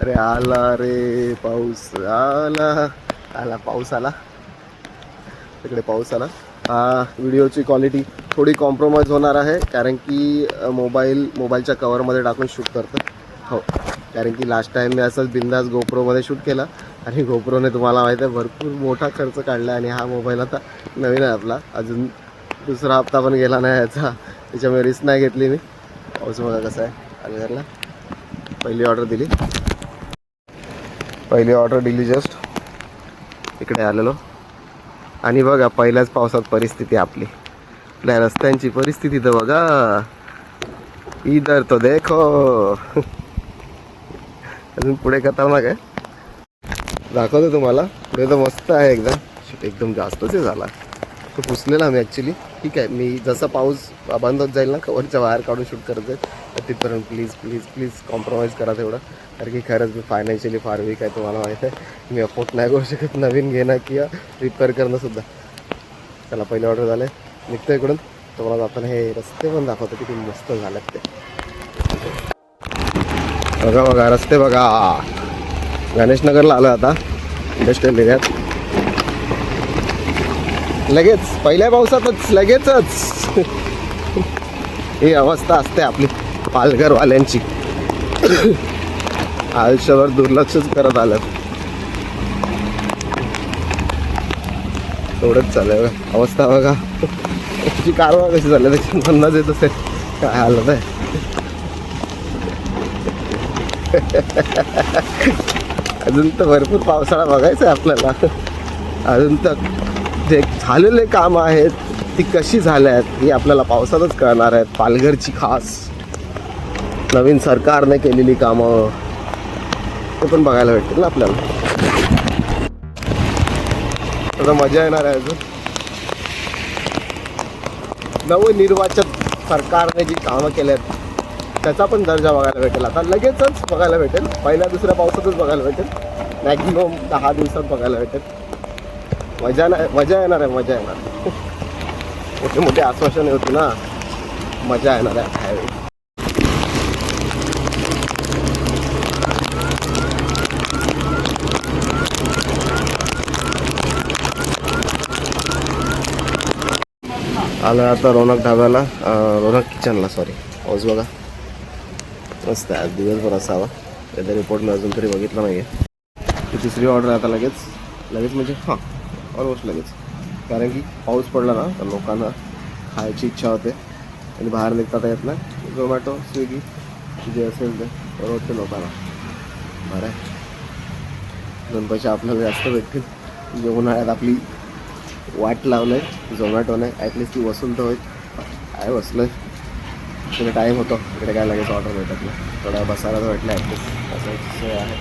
अरे आला रे पाऊस आला. आला पाऊस आला. तिकडे पाऊस आला. हा व्हिडिओची क्वालिटी थोडी कॉम्प्रोमाइज होणार आहे कारण की मोबाईलच्या कवरमध्ये टाकून शूट करतं. हो, कारण की लास्ट टाईम मी असंच बिंदास गोप्रोमध्ये शूट केला आणि गोप्रोने तुम्हाला माहीत आहे भरपूर मोठा खर्च काढला आणि हा मोबाईल आता नवीन आहे आपला. अजून दुसरा हप्ता पण गेला नाही याचा, त्याच्यामुळे रिस्क नाही घेतली मी. पाऊस बघा कसं आहे. पालघरला पहिली ऑर्डर दिली जस्ट इकडे आलेलो आणि बघा पहिल्याच पावसात परिस्थिती आपली. आपल्या रस्त्यांची परिस्थिती तर बघा. इधर तो देखो. अजून पुढे खतरनाक आहे, दाखवतो तुम्हाला. पुढे तर मस्त आहे एकदम जास्तच झाला तो पुसलेला मी ॲक्च्युली. ठीक आहे, मी जसा पाऊस बंद होत जाईल ना कवरच्या बाहेर काढून शूट करत जाईल तर तिथपर्यंत प्लीज कॉम्प्रोमाइज करा तेवढं. कारण की खरंच मी फायनान्शियली फार वीक आहे, तुम्हाला माहीत आहे. मी अफोर्ड नाही करू शकत नवीन घेणं किंवा रिपेअर करणंसुद्धा. त्याला पहिले ऑर्डर झालं आहे, निघतं इकडून. तुम्हाला जाताना हे रस्ते पण दाखवतो किती मस्त झालेत ते. बघा रस्ते बघा. गणेशनगरला आलो आता इंडस्ट्रियल एरियात. लगेच पहिल्या पावसातच लगेचच ही अवस्था असते आपली पालघरवाल्यांची. आयुष्यावर दुर्लक्षच करत आलं. एवढंच चालू आहे अवस्था बघा. त्याची कारवा कशी झाली त्याची अंदाज येत असेल काय हालत आहे. अजून तर भरपूर पावसाळा बघायचा आहे आपल्याला. अजून तर जे झालेले कामं आहेत ती कशी झाल्या आहेत ही आपल्याला पावसातच कळणार आहेत. पालघरची खास नवीन सरकारने केलेली कामं ते पण बघायला भेटतील ना आपल्याला. आता मजा येणार आहे. अजून नवनिर्वाचित सरकारने जी कामं केली आहेत त्याचा पण दर्जा बघायला भेटेल. आता लगेचच बघायला भेटेल. पहिल्या दुसऱ्या पावसातच बघायला भेटेल. मॅक्झिमम 10 दिवसात बघायला भेटेल. मजा येणार आहे. मोठे आश्वासने होती ना, मजा येणार आहे ह्यावेळी. आलं आता रौनक ढाब्याला, रौनक किचनला. सॉरी, पाऊस बघा मस्त आहे. आज दिवसभर असावा त्याचा रिपोर्ट मी अजून तरी बघितला नाही आहे. तिसरी ऑर्डर आहे आता लगेच म्हणजे हां ऑलमोस्ट लगेच. कारण की पाऊस पडला ना तर लोकांना खायची इच्छा होते आणि बाहेर निघता येत नाही. झोमॅटो स्विगी जे असेल ते परवडते लोकांना. बरं आहे, 2 पैसे आपल्याला जास्त भेटतील. जे उन्हाळ्यात आपली वाट लावलं आहे झोमॅटोने, ॲटलिस्ट ती वसूल तर होईल. काय बसलं आहे तिकडे, टाईम होतो इकडे काय लगेच ऑर्डर भेटत नाही. थोडा बसायला तर भेटलं ॲटलिस्ट, असं सोय आहे.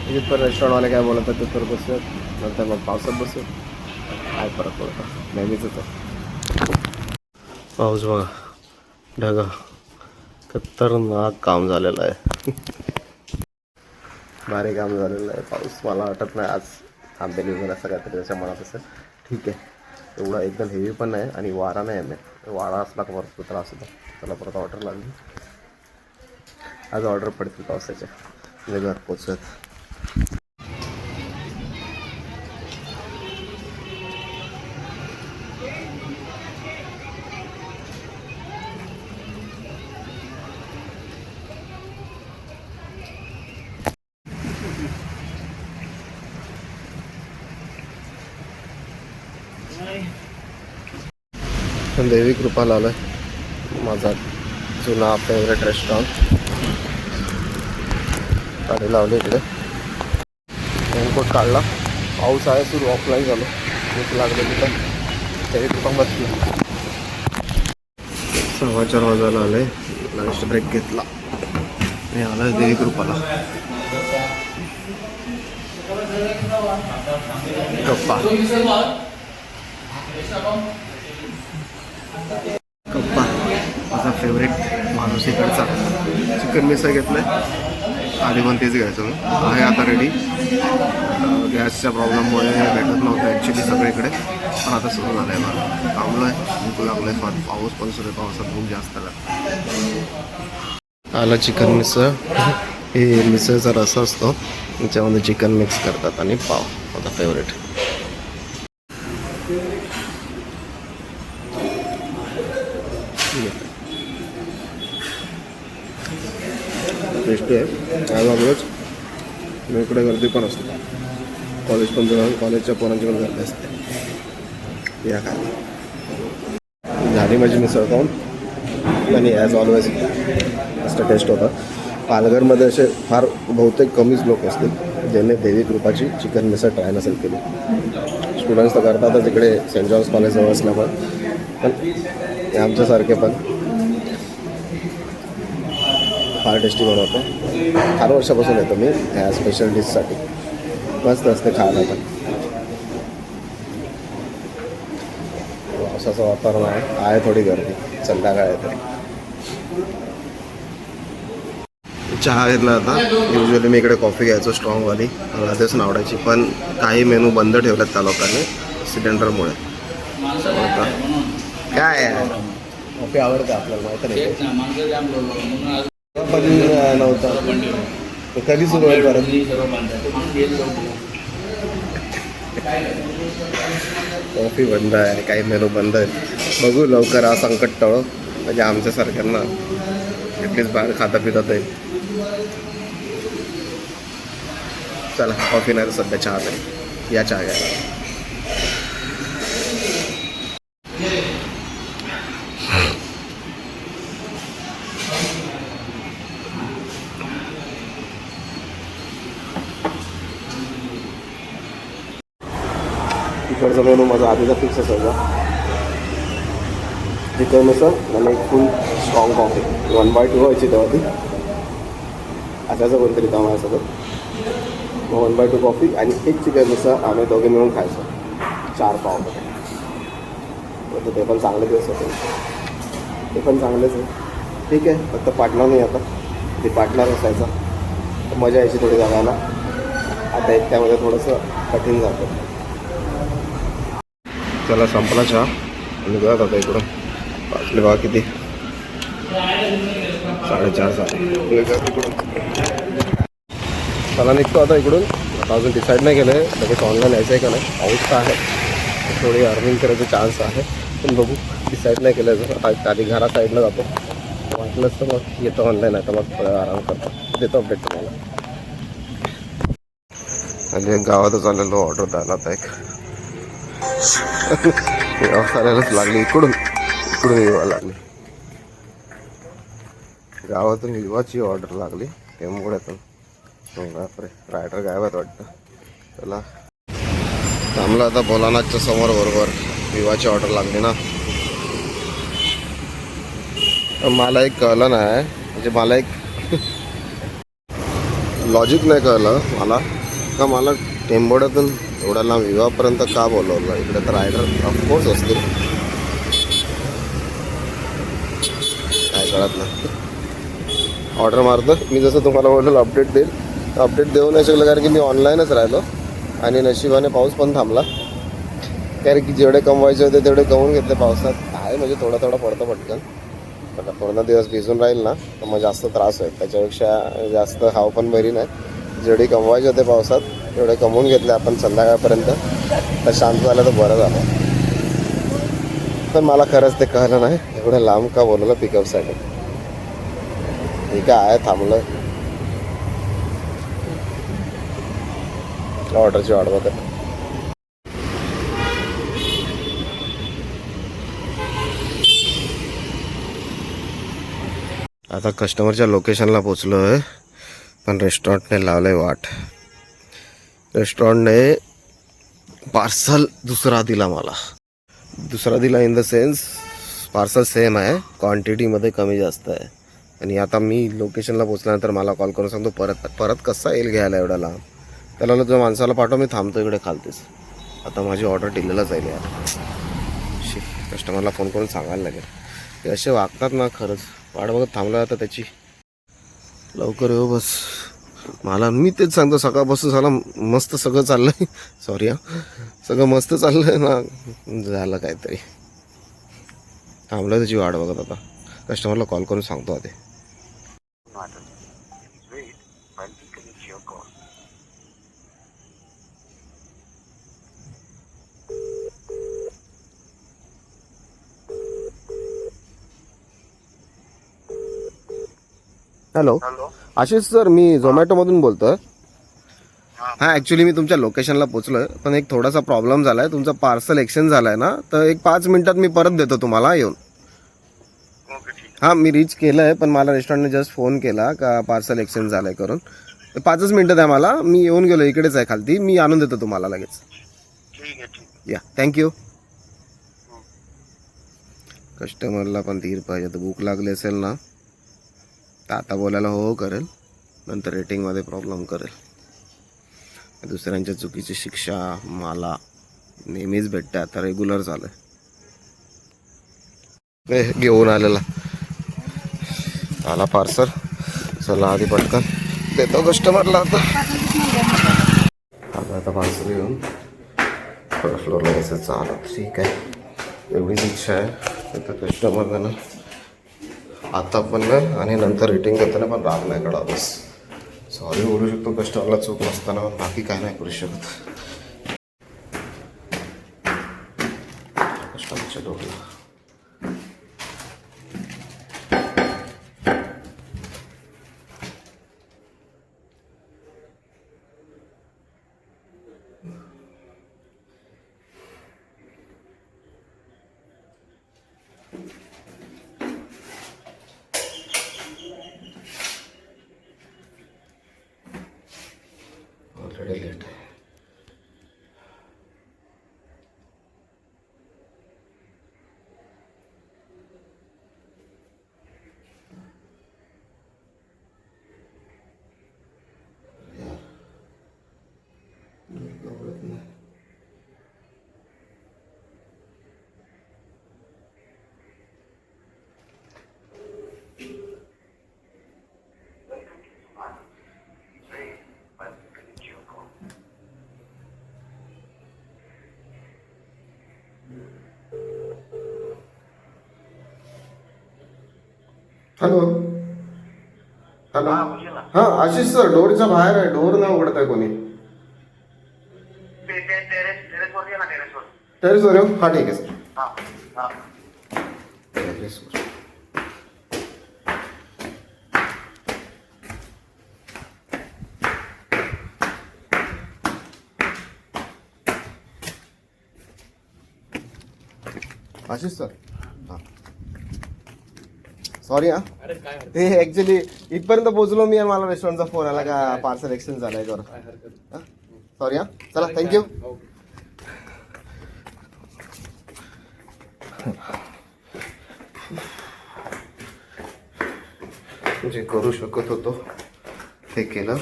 तिथपर रेस्टॉरंटवाले काय बोलतात तिथपर बसत, नंतर मग पावसात बसत. काय फरक पडतो, नेहमीच आहे. पाऊस बघा, ढगा, खतरनाक काम झालेलं आहे. भारी काम झालेलं आहे. पाऊस मला वाटत नाही आज थांबेल वगैरे असं काहीतरी त्याच्या मनात असेल. ठीक आहे, एवढा एकदम हेवी पण नाही आणि वारा नाही आहे. वारा असला का भरपूर त्रास होता. त्याला परत ऑर्डर लागली. आज ऑर्डर पडतील पावसाच्या, म्हणजे घर पोचत. देवी कृपाला आलं आहे, माझा जुना फेवरेट रेस्टॉरंट. गाडी लावली इकडे, रेनकोट काढला. पाऊस आहे सुरू, ऑफलाईन झालो. भूक लागले तिथं देवी कृपा बसली. 4:15 वाजायला आले. लंच ब्रेक घेतला आणि आला देवी कृपाला. गप्पा माझा फेवरेट माणूस इकडचा. चिकन मिसळ घेतलं आहे. आधी पण तेच घ्यायचं मी. आहे आता रेडी. गॅसच्या प्रॉब्लेममुळे भेटत नव्हतं ॲक्च्युली सगळीकडे, पण आता सुरू झालं आहे. मला थांबलो आहे, भूक लागलं आहे फार. पाऊस पण सुरू आहे, पावसात भूक जास्त लागते. आलं चिकन मिसळ हे मिसळचा रस्सा असतो, त्याच्यामध्ये चिकन मिक्स करतात आणि पाव माझा फेवरेट. टेस्टी आहे. काय वागलंच मी इकडे गर्दी पण असते, कॉलेज पण जाऊन कॉलेजच्या पोरांची पण गर्दी असते. या काय झाली माझी मिसळ खाऊन, आणि ॲज ऑलवेज मस्त टेस्ट होता. पालघरमध्ये असे फार बहुतेक कमीच लोक असतील ज्यांनी देवी कृपाची चिकन मिसळ ट्राय नसेल केली. स्टुडंट्स तर करतातच इकडे सेंट जॉन्स कॉलेजजवळ असल्यामुळे, पण हे आमच्यासारखे पण फार टेस्टी बनवतो. फार वर्षापासून येतो मी ह्या स्पेशल डिशसाठी. मस्त असते खायला पण. पावसाचं वातावरण आहे थोडी गर्दी, संध्याकाळ आहे तरी. चहा घेतला आता. युजली मी इकडे कॉफी घ्यायचो स्ट्रॉंगवाली, मला तेच आवडायची, पण काही मेनू बंद ठेवलेत त्या लोकांनी सिलेंडरमुळे. काय कॉफी आवडतं आपल्याला माहिती नाही, पण नव्हतं कधी सुरू होईल परत. कॉफी बंद आहे, काही मेनू बंद आहे. बघू लवकर हा संकट टळो, म्हणजे आमच्यासारख्यांना ॲटलीस्ट बाहेर खाता पितात येईल. चला कॉफी नाही तर सध्या चहा तरी या चहा घ्यायला. तिकडचा मेनू माझा आधीचा फिक्स असायचा, चिकन मिसळ आणि एक फुल स्ट्रॉंग कॉफी. 1/2 व्हायची तेव्हा ती, असायचं कोणतरी तेव्हा माझ्यासोबत. मग 1/2 कॉफी आणि एक चिकन मिसळ आम्ही दोघे मिळून खायचो 4 पावमध्ये. तर ते पण चांगले दिवस होते, ते पण चांगलेच आहे. ठीक आहे, फक्त पार्टनर नाही आता, ते पार्टनर असायचा तर मजा यायची थोडी जगायला. आता एकट्यामध्ये थोडंसं कठीण जातं. चला संपला चहा आणि गळत आता इकडून. वाटले बघा किती, 4:30 इकडून. चला निघतो आता इकडून. आता अजून डिसाईड नाही केलं आहे लगेच ऑनलाईन यायचं आहे का नाही. पाऊस तर आहे, थोडी अर्निंग करायचं चान्स आहे, पण बघू. डिसाईड नाही केलं जर आधी घरा साईडला जातो, वाटलंच तर मग येतो ऑनलाईन. आता मग थोडं आराम करतो, देतो अपडेट तुम्हाला. आणि गावातच आलेलो ऑर्डर द्यायला आता एक व्यवस्थाच लागली. इकडून विवा लागली, गावातून विवाची ऑर्डर लागली टेम्पोड्यातून. बापरे, रायडर गायबात वाटतं. त्याला थांबला आता भोलानाथच्या समोर, बरोबर विवाची ऑर्डर लागली ना. मला एक कळलं नाही, म्हणजे मला एक लॉजिक नाही कळलं मला, का मला टेंबोड्यातून एवढ्या लांब विवापर्यंत का बोलवलं. इकडे तर रायडर ऑफकोर्स असतील, काय कळत नाही. ऑर्डर मारतो मी, जसं तुम्हाला बोललो अपडेट देईल, अपडेट देऊ नाही शकलं कारण की मी ऑनलाईनच राहिलो. आणि नशिबाने पाऊस पण थांबला, कारण की जेवढे कमवायचे होते तेवढे कमवून घेतले पावसात. आहे म्हणजे थोडा थोडा पडतो पटकन, पण पूर्ण दिवस भिजून राहील ना तर मग जास्त त्रास होईल. त्याच्यापेक्षा जास्त हाव पण बरी नाही. जेवढे कमवायचे होते पावसात तेवढे कमवून घेतले आपण संध्याकाळपर्यंत, तर शांत झालं तर बरं झालं. पण मला खरंच ते कळलं नाही एवढं लांब का बोलवलं पिकअपसाठी. ठीक आहे, थांबलं. ऑर्डरची वाट बघत. आता कस्टमरच्या लोकेशनला पोचलो आहे, पण रेस्टॉरंटने लावलं आहे वाट. रेस्टॉरंटने पार्सल दुसरा दिला मला. दुसरा दिला in the sense parcel same आहे, क्वांटिटीमध्ये कमी जास्त आहे. आणि आता मी लोकेशनला पोचल्यानंतर मला कॉल करून सांगतो परत कसा येईल घ्यायला एवढा लांब. त्याला जो माणसाला पाठव, मी थांबतो इकडे खालतेच. आता माझी ऑर्डर डिलेला जाईल यार. कस्टमरला फोन करून सांगायला लागेल. ते असे वागतात ना खरंच. वाट बघत थांबलं आता त्याची. लवकर येऊ बस. मला मी तेच सांगतो, सकाळपासून झाला मस्त सगळं चाललं आहे. सॉरी हां, सगळं मस्त चाललं आहे ना, झालं काहीतरी. थांबलं त्याची वाट बघत आता. कस्टमरला कॉल करून सांगतो आधी. हॅलो आशिष सर, मी झोमॅटोमधून बोलतोय. हां, ॲक्च्युली मी तुमच्या लोकेशनला पोचलोय, पण एक थोडासा प्रॉब्लेम झाला आहे. तुमचं पार्सल एक्सचेंज झालं आहे ना, तर एक 5 मिनिटात मी परत देतो तुम्हाला येऊन. हां, मी रीच केलं आहे, पण मला रेस्टॉरंटने जस्ट फोन केला का पार्सल एक्सचेंज झालं आहे करून. 5च मिनिटं द्या मला, मी येऊन गेलो, इकडेच आहे खालती, मी आणून देतो तुम्हाला लगेच. या, थँक्यू. कस्टमरला पण धीर पाहिजे. तर भूक लागली असेल ना, तर आता बोलायला हो करेल, नंतर रेटिंगमध्ये प्रॉब्लेम करेल. दुसऱ्यांच्या चुकीची शिक्षा मला नेहमीच भेटते, आता रेग्युलर झालं आहे. घेऊन आलेला आला पार्सल. चला आधी पटकन देतो कस्टमरला. आता पार्सल घेऊन फर्स्ट फ्लोअरला यायचं. चालत ठीक आहे, एवढीच इच्छा आहे. तर कस्टमरला ना आता पण ना आणि नंतर रेटिंग देताना पण राग नाही काढा. बस सॉरी बोलू शकतो कस्टमरला चूक नसताना, बाकी काय नाही करू शकत. कस्टमरच्या डोक्याला ऑलरेडी लेट आहे. हॅलो हॅलो, हां आशिष सर, डोरच्या बाहेर आहे, डोर नाही उघडत आहे कोणी. टेरेसवर येऊ? हा ठीक आहे सर. टेरेसवर आशिष सर, हां सॉरी. हां ते ॲक्च्युली इथपर्यंत पोहोचलो मी आणि मला रेस्टॉरंटचा फोन आला का पार्सल एक्सचेंज झाला आहे. हां सॉरी. हां चला, थँक्यू. जे करू शकत होतो ते केलं,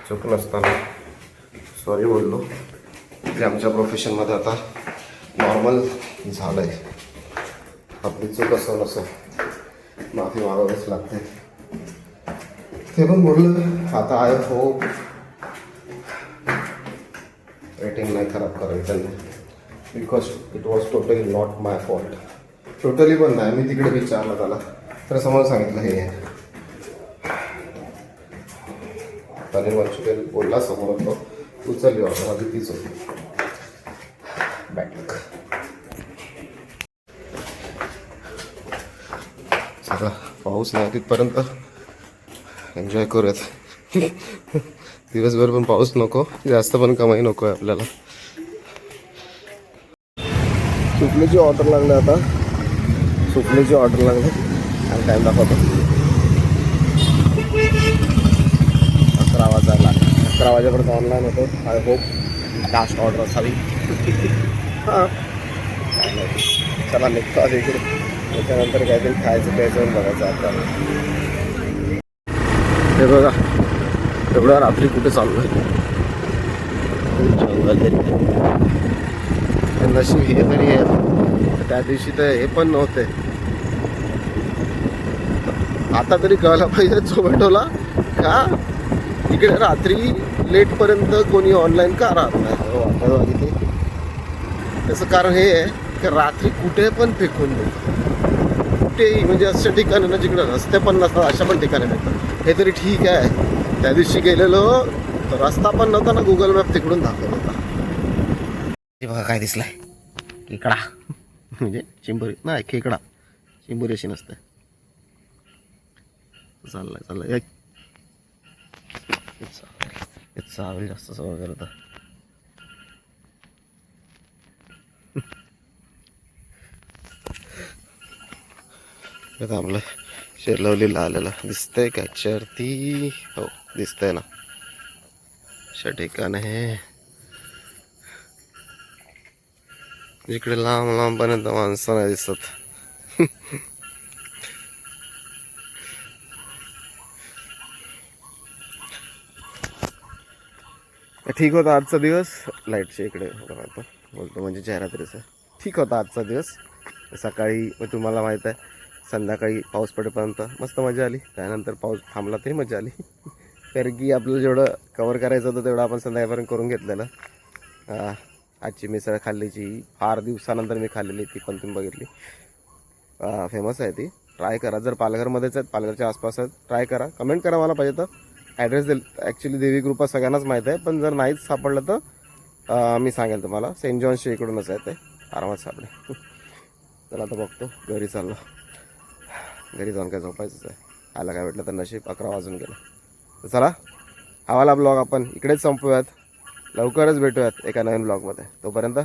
चूक नसताना सॉरी बोललो. जे आमच्या प्रोफेशनमध्ये आता नॉर्मल झालं आहे. आपली चूक असं नसो, माफी मागावीच लागते. ते पण बोललं. आता आय होप रेटिंग नाही खराब करायचं त्यांनी, because it was totally not my fault. Totally पण नाही, मी तिकडे विचारलं त्याला, तर समोर सांगितलं हे पनीर मंचुरियन बोलला समोर, तो उचलली ऑर्डर, आधी तीच होती. बॅक लक. चला, पाऊस नाही तिथपर्यंत एन्जॉय करूयात. दिवसभर पण पाऊस नको, जास्त पण कमाई नको आहे आपल्याला. सुकलीची ऑर्डर लागली आता, सुकलीची ऑर्डर लागली आणि टाईम दाखवतो 11 वाजायला. 11 वाजेपर्यंत ऑनलाईन होतो. आय होप लास्ट ऑर्डर असावी. हां चला निघतो आज इकडे, त्याच्यानंतर काहीतरी खायचं प्यायचं बघायचं आपल्याला. हे बघा एवढ्या रात्री कुठे चालू आहे, नशीब हे तरी आहे. त्या दिवशी तर हे पण नव्हते. आता तरी कळलं पाहिजे झोमॅटोला का इकडे रात्री लेटपर्यंत कोणी ऑनलाईन का राहत नाही. त्याचं कारण हे आहे की रात्री कुठे पण फेकून देतात, कुठेही, म्हणजे अशा ठिकाणी ना जिकडे रस्ते पण नसतात अशा पण ठिकाणी भेटतात. हे तरी ठीक आहे. त्या दिवशी गेलेलो तर रस्ता पण नव्हता ना, गुगल मॅप तिकडून दाखवत होता. हे बघा काय दिसलाय, खेकडा. म्हणजे चिंबोरी नाही, खेकडा. चिंबोरी अशी नसते. चाललाय चावेल जास्त सवय करत. थांबलं. शेरलवलीला आलेला दिसतंय कॅचरती. हो दिसतंय ना, अशा ठिकाण आहे इकडे लांब लांबपर्यंत माणसं नाही दिसत. ठीक होता आजचा दिवस. लाईटच्या इकडे बोलतो म्हणजे जाहिरातीचं. ठीक होता आजचा दिवस. सकाळी तुम्हाला माहीत आहे संध्याकाळी पाऊस पडेपर्यंत मस्त मजा आली. त्यानंतर पाऊस थांबला तरी मजा आली. कारण की आपलं जेवढं कवर करायचं होतं तेवढं आपण संध्याकाळपर्यंत करून घेतलेलं. आजची मिसळ खाल्लीची फार दिवसानंतर मी खाल्लेली, ती पण तुम्ही बघितली. फेमस आहे ती, ट्राय करा. जर पालघरमध्येच आहेत, पालघरच्या आसपास आहेत, ट्राय करा. कमेंट करा मला पाहिजे तर. ॲड्रेस देईल. ॲक्च्युली देवी कृपा सगळ्यांनाच माहीत आहे, पण जर नाहीच सापडलं तर मी सांगेल तुम्हाला. सेंट जॉन्सच्या इकडूनच आहे ते, आरामात सापडेल. चला आता बघतो, घरी चाललो. घरी जाऊन काय झोपायचंच आहे. आला काय भेटलं तर नशीब. 11 वाजून गेलं. तर चला, हवाला ब्लॉग आपण इकडेच संपवूयात. लवकरच भेटूयात एका नवीन ब्लॉगमध्ये. तोपर्यंत